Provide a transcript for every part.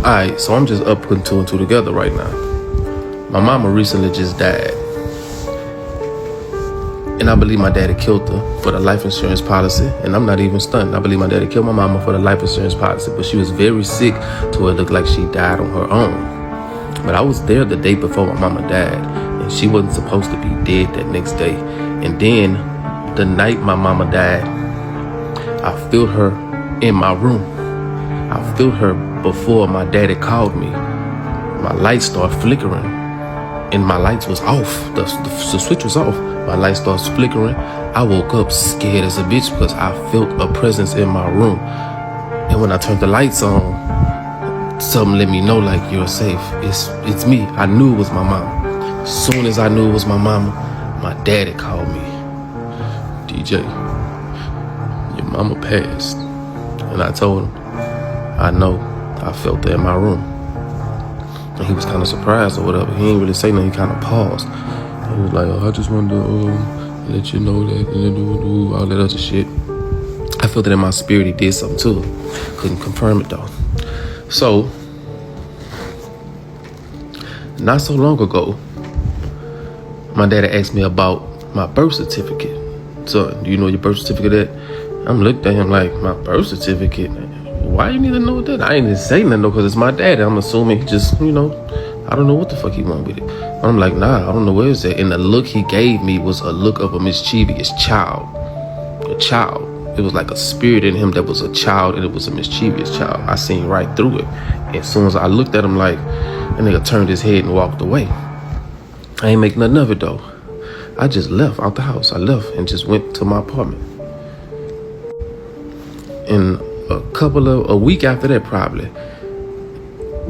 Alright, so I'm just up putting two and two together right now. My mama recently just died. And I believe my daddy killed her for the life insurance policy. And I'm not even stunned. I believe my daddy killed my mama for the life insurance policy. But she was very sick to where it looked like she died on her own. But I was there the day before my mama died. And she wasn't supposed to be dead that next day. And then the night my mama died, I felt her in my room. I felt her before my daddy called me. My lights started flickering. And my lights was off. The switch was off. My light starts flickering. I woke up scared as a bitch because I felt a presence in my room. And when I turned the lights on, something let me know like you're safe. It's me. I knew it was my mama. As soon as I knew it was my mama, my daddy called me. DJ, your mama passed. And I told him, I know. I felt her in my room. And he was kind of surprised or whatever. He didn't really say nothing. He kind of paused. He was like, I just wanted to let you know that, all that other shit. I felt that in my spirit he did something too. Couldn't confirm it though. So, not so long ago, my daddy asked me about my birth certificate. So, do you know your birth certificate at? I'm looking at him like, my birth certificate? Why you need to know that? I ain't even say nothing though, because it's my daddy. I'm assuming he just, I don't know what the fuck he want with it. I'm like, nah, I don't know where it's at. And the look he gave me was a look of a mischievous child. A child. It was like a spirit in him that was a child, and it was a mischievous child. I seen right through it. And as soon as I looked at him like, that nigga turned his head and walked away. I ain't make nothing of it though. I just left out the house. I left and just went to my apartment. And a week after that probably,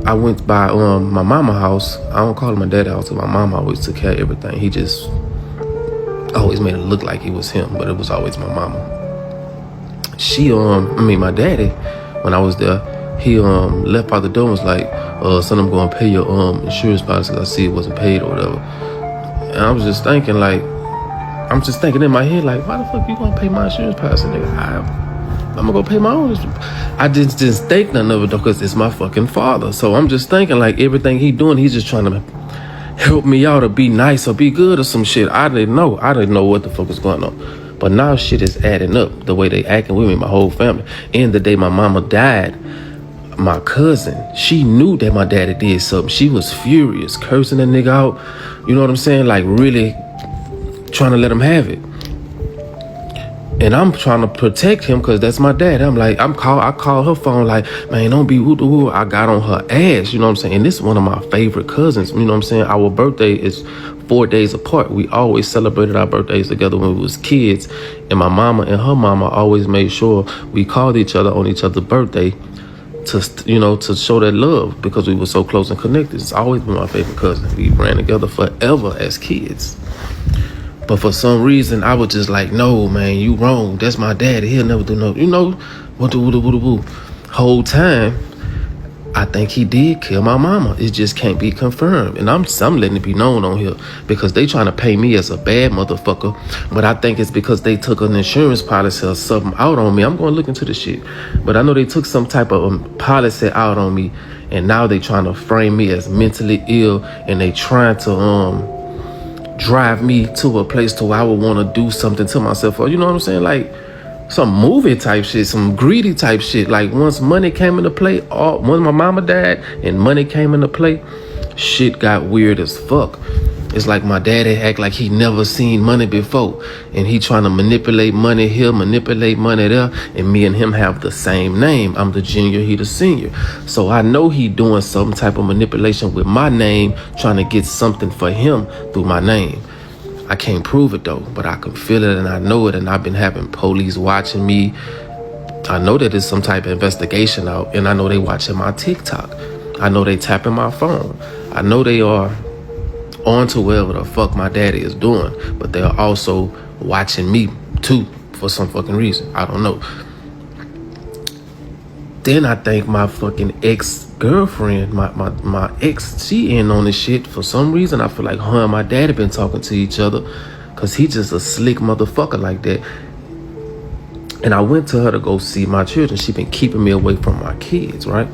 I went by my mama house. I don't call it my dad's house, my mama always took care of everything. He just always made it look like it was him, but it was always my mama. My daddy, when I was there, he left out the door and was like, son, I'm gonna pay your insurance policy. I see it wasn't paid or whatever. And I was just thinking in my head like, why the fuck you gonna pay my insurance policy, nigga? I'm gonna go pay my own. I just didn't think none of it though, because it's my fucking father. So I'm just thinking like everything he doing, he's just trying to help me out or be nice or be good or some shit. I didn't know what the fuck was going on. But now shit is adding up. The way they acting with me, my whole family. And the day my mama died, my cousin, she knew that my daddy did something. She was furious, cursing that nigga out. You know what I'm saying? Like really trying to let him have it. And I'm trying to protect him because that's my dad. I'm like, I call her phone like, man, don't be woo. I got on her ass, you know what I'm saying? And this is one of my favorite cousins, you know what I'm saying? Our birthday is 4 days apart. We always celebrated our birthdays together when we was kids. And my mama and her mama always made sure we called each other on each other's birthday to show that love because we were so close and connected. It's always been my favorite cousin. We ran together forever as kids. But for some reason, I was just like, no, man, you wrong. That's my daddy. He'll never do no, Whole time, I think he did kill my mama. It just can't be confirmed. And I'm letting it be known on here because they trying to pay me as a bad motherfucker. But I think it's because they took an insurance policy or something out on me. I'm going to look into the shit. But I know they took some type of policy out on me. And now they trying to frame me as mentally ill. And they trying to drive me to a place to where I would want to do something to myself, or you know what I'm saying, like some movie type shit, some greedy type shit. Like once money came into play, when my mama died and money came into play, shit got weird as fuck. It's like my daddy act like he never seen money before, and he trying to manipulate money here, manipulate money there, and me and him have the same name. I'm the junior, he the senior. So I know he doing some type of manipulation with my name, trying to get something for him through my name. I can't prove it though, but I can feel it and I know it, and I've been having police watching me. I know that there's some type of investigation out, and I know they watching my TikTok. I know they tapping my phone. I know they are on to whatever the fuck my daddy is doing, but they're also watching me too for some fucking reason. I don't know. Then I think my fucking ex-girlfriend, my ex, she in on this shit. For some reason, I feel like her and my daddy been talking to each other because he just a slick motherfucker like that. And I went to her to go see my children. She been keeping me away from my kids, right?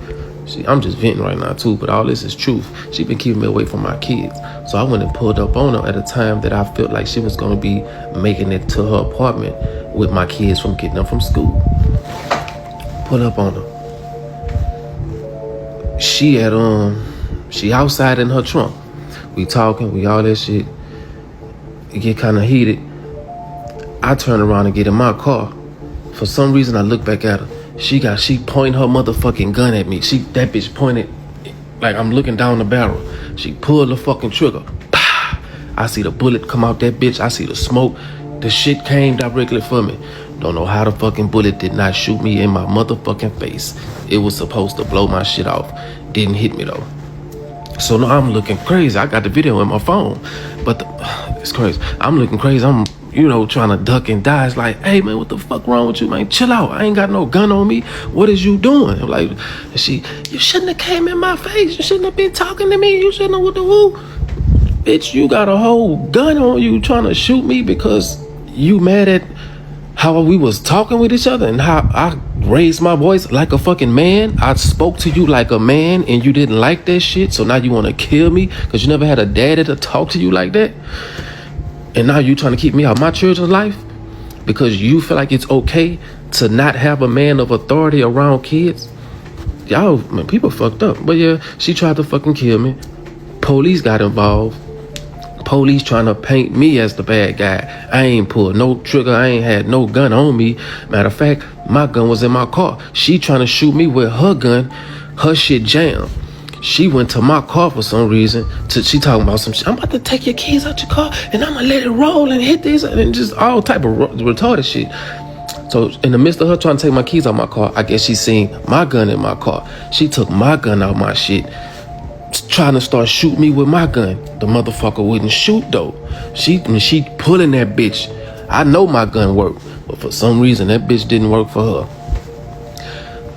I'm just venting right now too, but all this is truth. She been keeping me away from my kids. So I went and pulled up on her at a time that I felt like she was gonna be making it to her apartment with my kids from getting them from school. Pull up on her. She outside in her trunk. We talking, we all that shit. It get kind of heated. I turn around and get in my car. For some reason, I look back at her. She pointing her motherfucking gun at me. That bitch pointed like I'm looking down the barrel. She pulled the fucking trigger. Pow! I see the bullet come out that bitch. I see the smoke. The shit came directly for me. Don't know how the fucking bullet did not shoot me in my motherfucking face. It was supposed to blow my shit off. Didn't hit me though. So now I'm looking crazy. I got the video in my phone. But it's crazy. I'm looking crazy. I'm, trying to duck and die. It's like, hey, man, what the fuck wrong with you, man? Chill out. I ain't got no gun on me. What is you doing? I'm like, you shouldn't have came in my face. You shouldn't have been talking to me. You shouldn't have with the woo. Bitch, you got a whole gun on you trying to shoot me because you mad at how we was talking with each other and how I raised my voice like a fucking man. I spoke to you like a man and you didn't like that shit. So now you want to kill me because you never had a daddy to talk to you like that. And now you trying to keep me out of my children's life because you feel like it's okay to not have a man of authority around kids. Y'all, man, people fucked up. But yeah, she tried to fucking kill me. Police got involved. Police trying to paint me as the bad guy. I ain't pulled no trigger. I ain't had no gun on me. Matter of fact, my gun was in my car. She trying to shoot me with her gun. Her shit jammed. She went to my car for some reason. She talking about some shit. I'm about to take your keys out your car and I'm gonna let it roll and hit these and just all type of retarded shit. So in the midst of her trying to take my keys out my car, I guess she seen my gun in my car. She took my gun out my shit, trying to start shooting me with my gun. The motherfucker wouldn't shoot though. She pulling that bitch. I know my gun worked, but for some reason that bitch didn't work for her.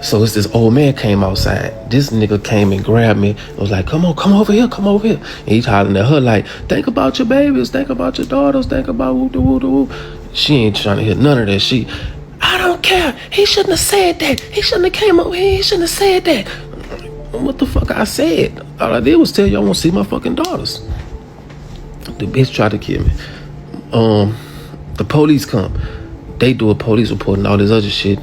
So it's this old man came outside. This nigga came and grabbed me. I was like, come over here. And he's hollering at her like, think about your babies, think about your daughters, think about woo. She ain't trying to hear none of that. I don't care. He shouldn't have said that. He shouldn't have came over here. He shouldn't have said that. What the fuck I said? All I did was tell you I want to see my fucking daughters. The bitch tried to kill me. The police come. They do a police report and all this other shit.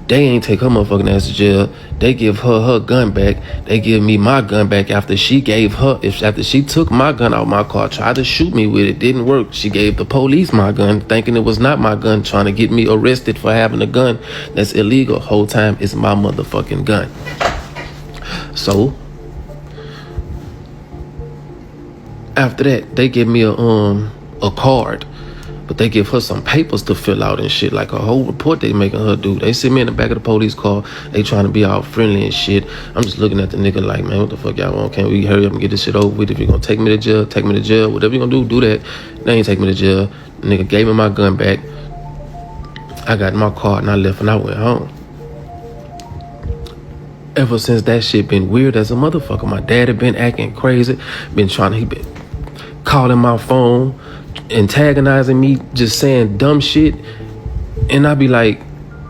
They ain't take her motherfucking ass to jail. They give her gun back. They give me my gun back after she took my gun out my car, tried to shoot me with it, didn't work. She gave the police my gun, thinking it was not my gun, trying to get me arrested for having a gun that's illegal. Whole time it's my motherfucking gun. So after that, they give me a card. But they give her some papers to fill out and shit, like a whole report they making her do. They sit me in the back of the police car. They trying to be all friendly and shit. I'm just looking at the nigga like, man, what the fuck y'all want? Can't we hurry up and get this shit over with? If you're gonna take me to jail, take me to jail. Whatever you're gonna do that. They ain't take me to jail. The nigga gave me my gun back. I got in my car and I left and I went home. Ever since that shit been weird as a motherfucker. My dad had been acting crazy. He been calling my phone, antagonizing me, just saying dumb shit. And I be like,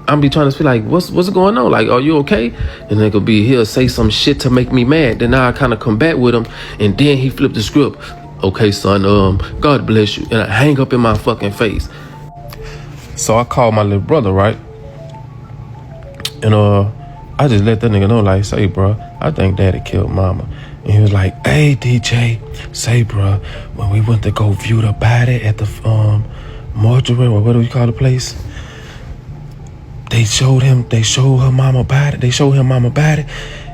I'm be trying to be like, what's going on? Like, are you okay? And they could be, he'll say some shit to make me mad. Then I kind of combat with him. And then he flipped the script. Okay, son, God bless you. And I hang up in my fucking face. So I called my little brother, right? And I just let that nigga know, like, say, bro, I think daddy killed mama. And he was like, hey, DJ, say, bro, when we went to go view the body at the mortuary, or what do we call the place? They showed her mama body. They showed him mama body.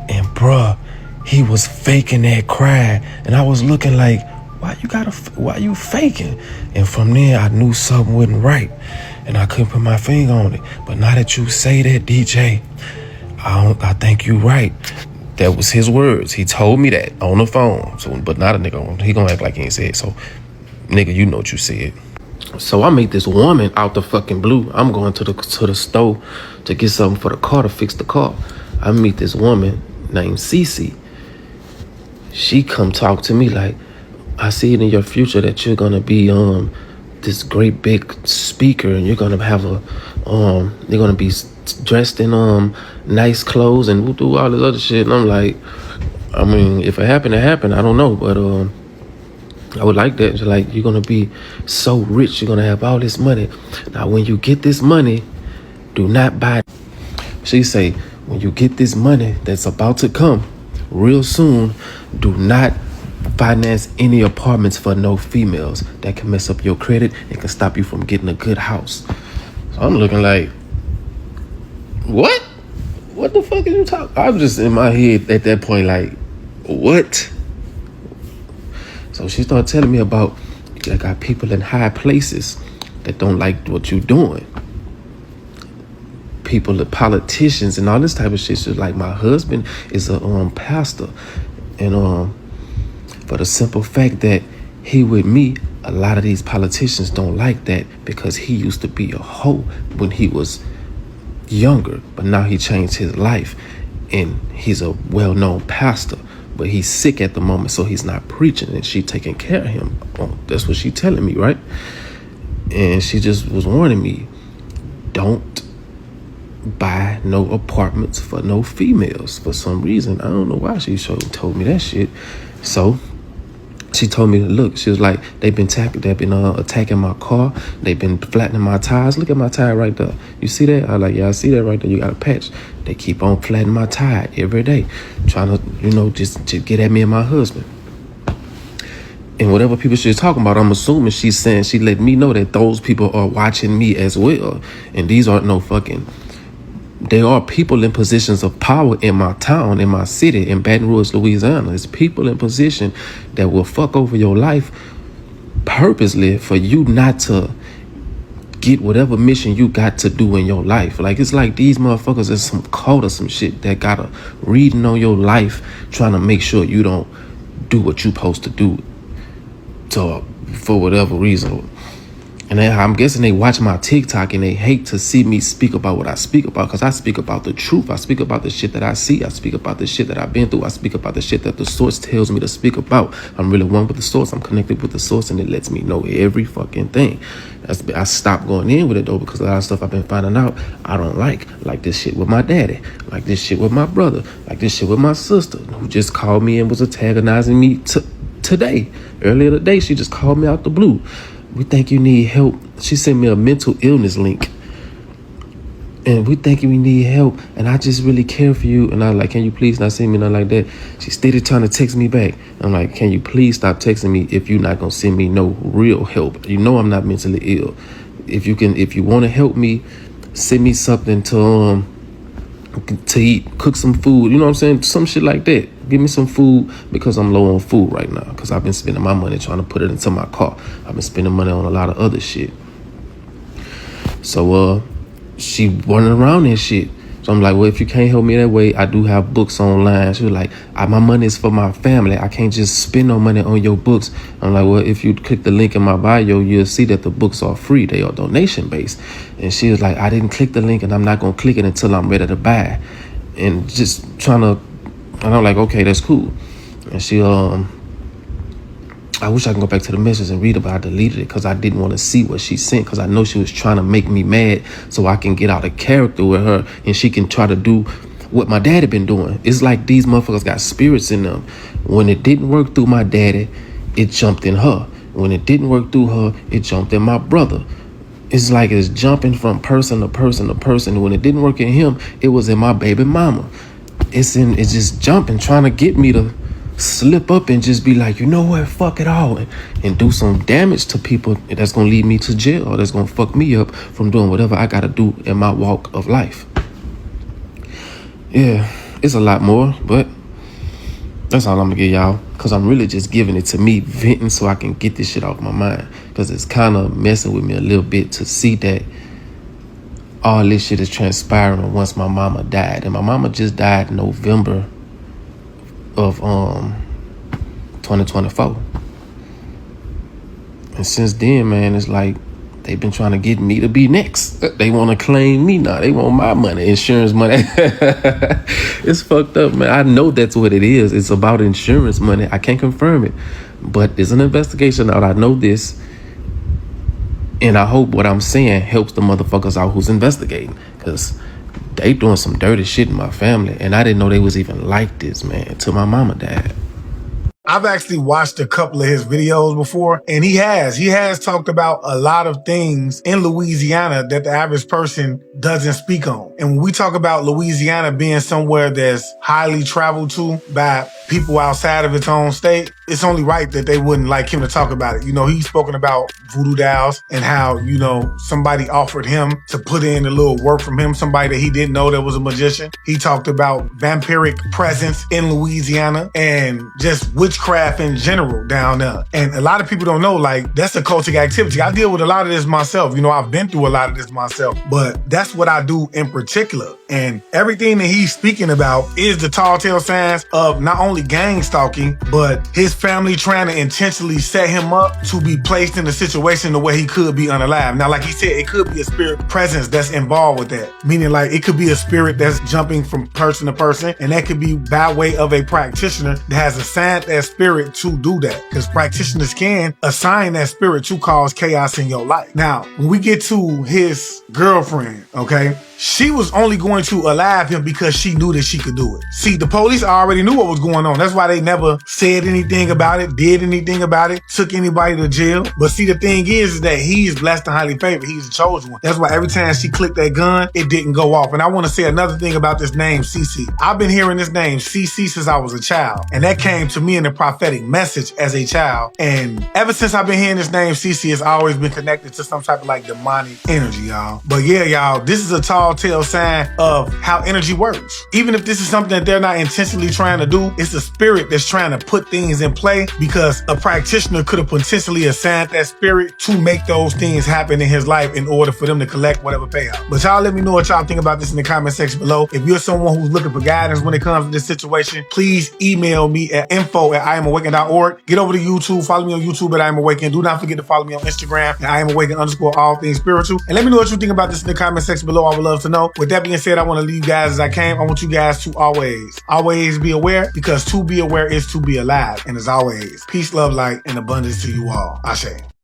And, bruh, he was faking that cry. And I was looking like, why you faking? And from there, I knew something wasn't right. And I couldn't put my finger on it. But now that you say that, DJ, I think you right. That was his words. He told me that on the phone. So, but not a nigga. He gonna act like he ain't said. So, nigga, you know what you said. So I meet this woman out the fucking blue. I'm going to the store to get something for the car, to fix the car. I meet this woman named Cece. She come talk to me like, I see it in your future that you're gonna be this great big speaker, and you're gonna have you're gonna be dressed in nice clothes and do all this other shit. And I'm like, I mean, if it happened, it happened. I don't know, but I would like that. Like, you're gonna be so rich, you're gonna have all this money. Now, when you get this money, do not buy. She say, when you get this money that's about to come real soon, do not finance any apartments for no females. That can mess up your credit and can stop you from getting a good house. So I'm looking like, what? What the fuck are you talking? I'm just in my head at that point like, what? So she started telling me about, I got people in high places that don't like what you're doing. People, the politicians and all this type of shit. So like, my husband is a pastor, and for the simple fact that he with me, a lot of these politicians don't like that because he used to be a hoe when he was younger, but now he changed his life and he's a well-known pastor, but he's sick at the moment, so he's not preaching, and she taking care of him. That's what she telling me, right? And she just was warning me, don't buy no apartments for no females. For some reason, I don't know why she told me that shit. So she told me to look. She was like, they've been attacking my car. They've been flattening my tires. Look at my tire right there. You see that? I like, yeah, I see that right there. You got a patch. They keep on flattening my tire every day, trying to, just to get at me and my husband. And whatever people she's talking about, I'm assuming she's saying, she let me know that those people are watching me as well. And these aren't no fucking, there are people in positions of power in my town, in my city, in Baton Rouge, Louisiana. There's people in position that will fuck over your life purposely for you not to get whatever mission you got to do in your life. Like, it's like these motherfuckers is some cult or some shit that got a reading on your life, trying to make sure you don't do what you supposed to do for whatever reason. And I'm guessing they watch my TikTok and they hate to see me speak about what I speak about, because I speak about the truth. I speak about the shit that I see. I speak about the shit that I've been through. I speak about the shit that the source tells me to speak about. I'm really one with the source. I'm connected with the source, and it lets me know every fucking thing. I stopped going in with it, though, because a lot of stuff I've been finding out I don't like. Like this shit with my daddy. Like this shit with my brother. Like this shit with my sister, who just called me and was antagonizing me today. Earlier today, she just called me out the blue. We think you need help. She sent me a mental illness link. And we think we need help. And I just really care for you. And I was like, can you please not send me nothing like that? She steady trying to text me back. I'm like, can you please stop texting me if you're not going to send me no real help? You know I'm not mentally ill. If you want to help me, send me something to eat, cook some food. You know what I'm saying? Some shit like that. Give me some food, because I'm low on food right now, because I've been spending my money trying to put it into my car. I've been spending money on a lot of other shit. So she running around that shit. So I'm like, well, if you can't help me that way, I do have books online. She was like, my money is for my family. I can't just spend no money on your books. I'm like, well, if you click the link in my bio, you'll see that the books are free. They are donation based. And she was like, I didn't click the link, and I'm not going to click it until I'm ready to buy. And just trying to, and I'm like, okay, that's cool. And she, I wish I can go back to the message and read it, but I deleted it because I didn't want to see what she sent, because I know she was trying to make me mad so I can get out of character with her and she can try to do what my daddy been doing. It's like these motherfuckers got spirits in them. When it didn't work through my daddy, it jumped in her. When it didn't work through her, it jumped in my brother. It's like it's jumping from person to person to person. When it didn't work in him, it was in my baby mama. It's just jumping, trying to get me to slip up and just be like, you know what, fuck it all, and do some damage to people that's gonna lead me to jail, or that's gonna fuck me up from doing whatever I gotta do in my walk of life. Yeah, it's a lot more, but that's all I'm gonna give y'all, because I'm really just giving it to me, venting, so I can get this shit off my mind, because it's kind of messing with me a little bit to see that all this shit is transpiring once my mama died. And my mama just died in November of 2024. And since then, man, it's like they've been trying to get me to be next. They want to claim me now. They want my money, insurance money. It's fucked up, man. I know that's what it is. It's about insurance money. I can't confirm it, but there's an investigation out. I know this. And I hope what I'm saying helps the motherfuckers out who's investigating, because they doing some dirty shit in my family, and I didn't know they was even like this, man, until my mama died. I've actually watched a couple of his videos before, and he has talked about a lot of things in Louisiana that the average person doesn't speak on. And when we talk about Louisiana being somewhere that's highly traveled to by people outside of its own state, it's only right that they wouldn't like him to talk about it. You know, he's spoken about voodoo dolls and how, you know, somebody offered him to put in a little work from him, somebody that he didn't know that was a magician. He talked about vampiric presence in Louisiana and just witchcraft in general down there. And a lot of people don't know, like, that's a cultic activity. I deal with a lot of this myself. You know, I've been through a lot of this myself, but that's what I do in particular. And everything that he's speaking about is the tall tale signs of not only gang stalking, but his family trying to intentionally set him up to be placed in a situation the way he could be unalive. Now, like he said, it could be a spirit presence that's involved with that. Meaning, like, it could be a spirit that's jumping from person to person, and that could be by way of a practitioner that has assigned that spirit to do that. Because practitioners can assign that spirit to cause chaos in your life. Now, when we get to his girlfriend, okay, she was only going to alive him because she knew that she could do it. See, the police already knew what was going on. That's why they never said anything about it, did anything about it, took anybody to jail. But see, the thing is that he's blessed and highly favored. He's the chosen one. That's why every time she clicked that gun, it didn't go off. And I want to say another thing about this name, CC. I've been hearing this name, CC, since I was a child. And that came to me in a prophetic message as a child. And ever since I've been hearing this name, CC, has always been connected to some type of like demonic energy, y'all. But yeah, y'all, this is a tall tale sign of how energy works. Even if this is something that they're not intentionally trying to do, it's a spirit that's trying to put things in play, because a practitioner could have potentially assigned that spirit to make those things happen in his life in order for them to collect whatever payout. But y'all let me know what y'all think about this in the comment section below. If you're someone who's looking for guidance when it comes to this situation, please email me at info@IamAwakened.org. Get over to YouTube. Follow me on YouTube at I Am Awakened. Do not forget to follow me on Instagram at I Am Awakened _ all things spiritual. And let me know what you think about this in the comment section below. I would love to know. With that being said, I want to leave you guys as I came. I want you guys to always be aware, because to be aware is to be alive. And as always, peace, love, light, and abundance to you all. Ashe.